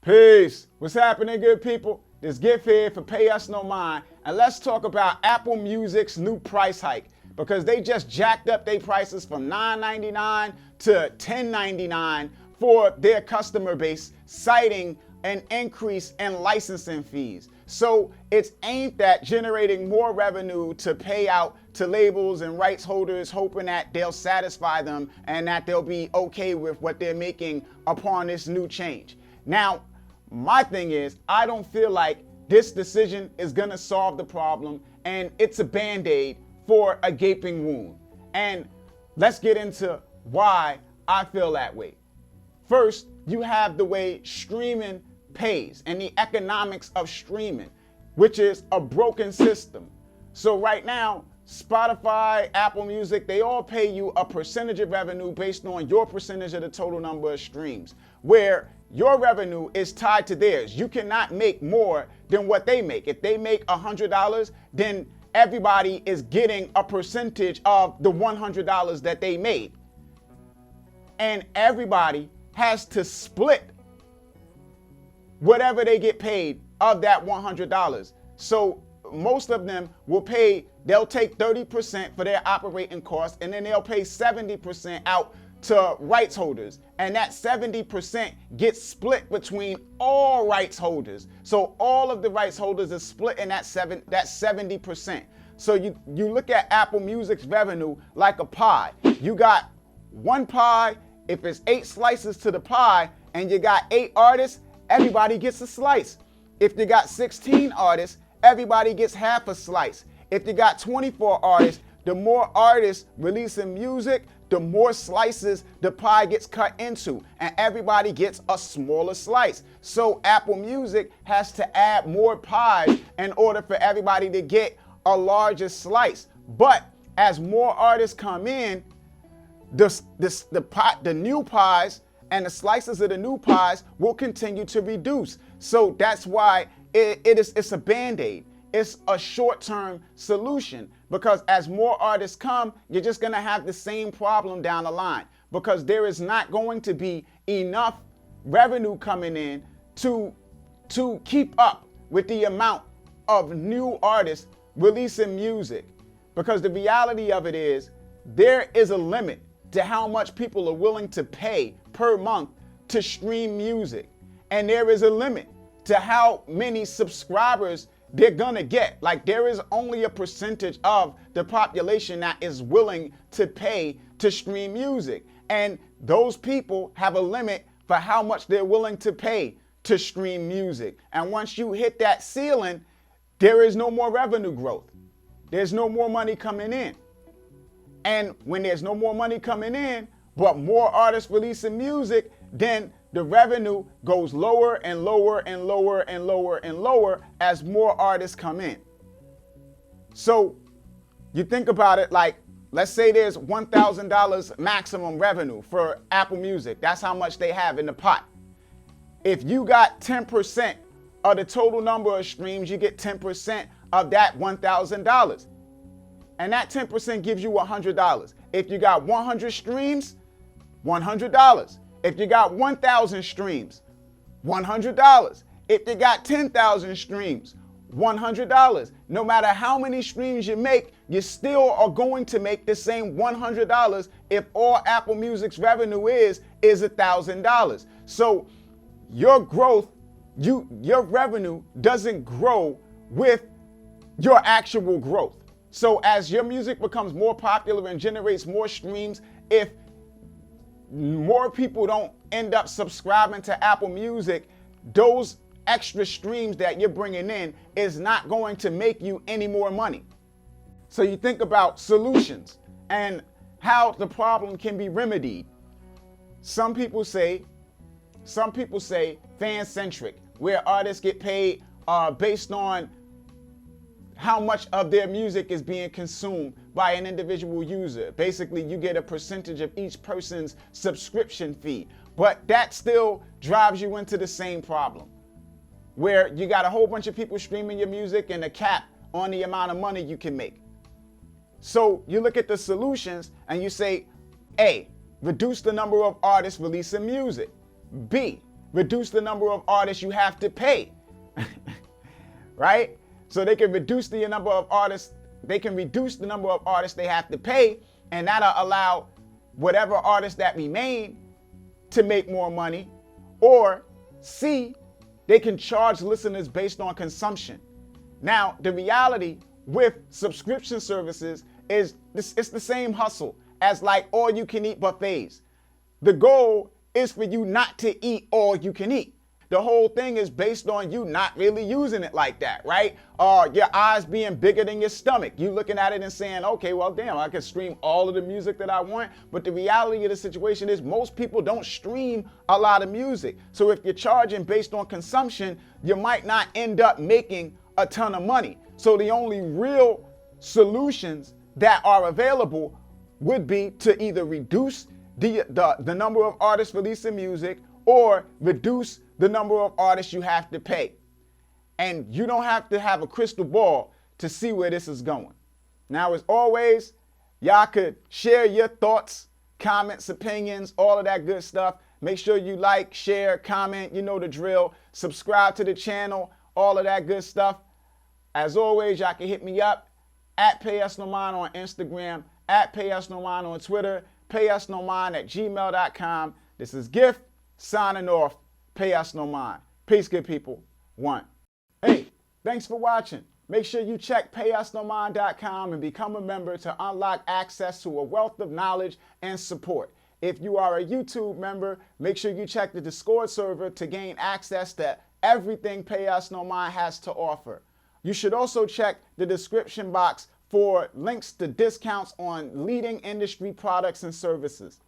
Peace. What's happening, good people? This gift here for Pay Us No Mind, and let's talk about Apple Music's new price hike because they just jacked up their prices from $9.99 to $10.99 for their customer base, citing an increase in licensing fees. So it's aimed at generating more revenue to pay out to labels and rights holders, hoping that they'll satisfy them and that they'll be okay with what they're making upon this new change. Now, my thing is, I don't feel like this decision is gonna solve the problem, and it's a band-aid for a gaping wound. And let's get into why I feel that way. First, you have the way streaming pays and the economics of streaming, which is a broken system. So right now, Spotify, Apple Music, they all pay you a percentage of revenue based on your percentage of the total number of streams, where your revenue is tied to theirs. You cannot make more than what they make. If they make $100, then everybody is getting a percentage of the $100 that they made. And everybody has to split whatever they get paid of that $100. So most of them they'll take 30% for their operating costs, and then they'll pay 70% out to rights holders. And that 70% gets split between all rights holders. So all of the rights holders are split in that 70%. So you look at Apple Music's revenue like a pie. You got one pie. If it's 8 slices to the pie and you got 8 artists, everybody gets a slice. If you got 16 artists, everybody gets half a slice. If you got 24 artists, the more artists releasing music, the more slices the pie gets cut into, and everybody gets a smaller slice. So Apple Music has to add more pies in order for everybody to get a larger slice. But as more artists come in, the new pies and the slices of the new pies will continue to reduce. So that's why it's a band-aid. It's a short-term solution, because as more artists come, you're just gonna have the same problem down the line, because there is not going to be enough revenue coming in to keep up with the amount of new artists releasing music. Because the reality of it is, there is a limit to how much people are willing to pay per month to stream music. And there is a limit to how many subscribers they're gonna get. Like, there is only a percentage of the population that is willing to pay to stream music. And those people have a limit for how much they're willing to pay to stream music. And once you hit that ceiling, there is no more revenue growth. There's no more money coming in. And when there's no more money coming in, but more artists releasing music, then the revenue goes lower and lower and lower and lower and lower as more artists come in. So you think about it like, let's say there's $1,000 maximum revenue for Apple Music. That's how much they have in the pot. If you got 10% of the total number of streams, you get 10% of that $1,000. And that 10% gives you $100. If you got 100 streams, $100. If you got 1,000 streams, $100. If you got 10,000 streams, $100. No matter how many streams you make, you still are going to make the same $100 if all Apple Music's revenue is $1,000. So your growth, your revenue doesn't grow with your actual growth. So as your music becomes more popular and generates more streams, if more people don't end up subscribing to Apple Music, those extra streams that you're bringing in is not going to make you any more money. So you think about solutions and how the problem can be remedied. Some people say fan-centric, where artists get paid based on how much of their music is being consumed by an individual user. Basically, you get a percentage of each person's subscription fee. But that still drives you into the same problem, where you got a whole bunch of people streaming your music and a cap on the amount of money you can make. So you look at the solutions and you say, A, reduce the number of artists releasing music. B, reduce the number of artists you have to pay. Right? So they can reduce the number of artists, they have to pay, and that'll allow whatever artists that remain to make more money. Or C, they can charge listeners based on consumption. Now, the reality with subscription services is it's the same hustle as like all you can eat buffets. The goal is for you not to eat all you can eat. The whole thing is based on you not really using it like that, right? Your eyes being bigger than your stomach. You looking at it and saying, okay, well, damn, I can stream all of the music that I want. But the reality of the situation is most people don't stream a lot of music. So if you're charging based on consumption, you might not end up making a ton of money. So the only real solutions that are available would be to either reduce the number of artists releasing music or reduce the number of artists you have to pay. And you don't have to have a crystal ball to see where this is going. Now, as always, y'all could share your thoughts, comments, opinions, all of that good stuff. Make sure you like, share, comment, you know the drill. Subscribe to the channel, all of that good stuff. As always, y'all can hit me up at Payusnomind on Instagram, at Payusnomind on Twitter, payusnomind@gmail.com. This is Gift, signing off. Pay us no mind. Peace, good people. One. Hey, thanks for watching. Make sure you check payusnomind.com and become a member to unlock access to a wealth of knowledge and support. If you are a YouTube member, make sure you check the Discord server to gain access to everything Pay Us No Mind has to offer. You should also check the description box for links to discounts on leading industry products and services.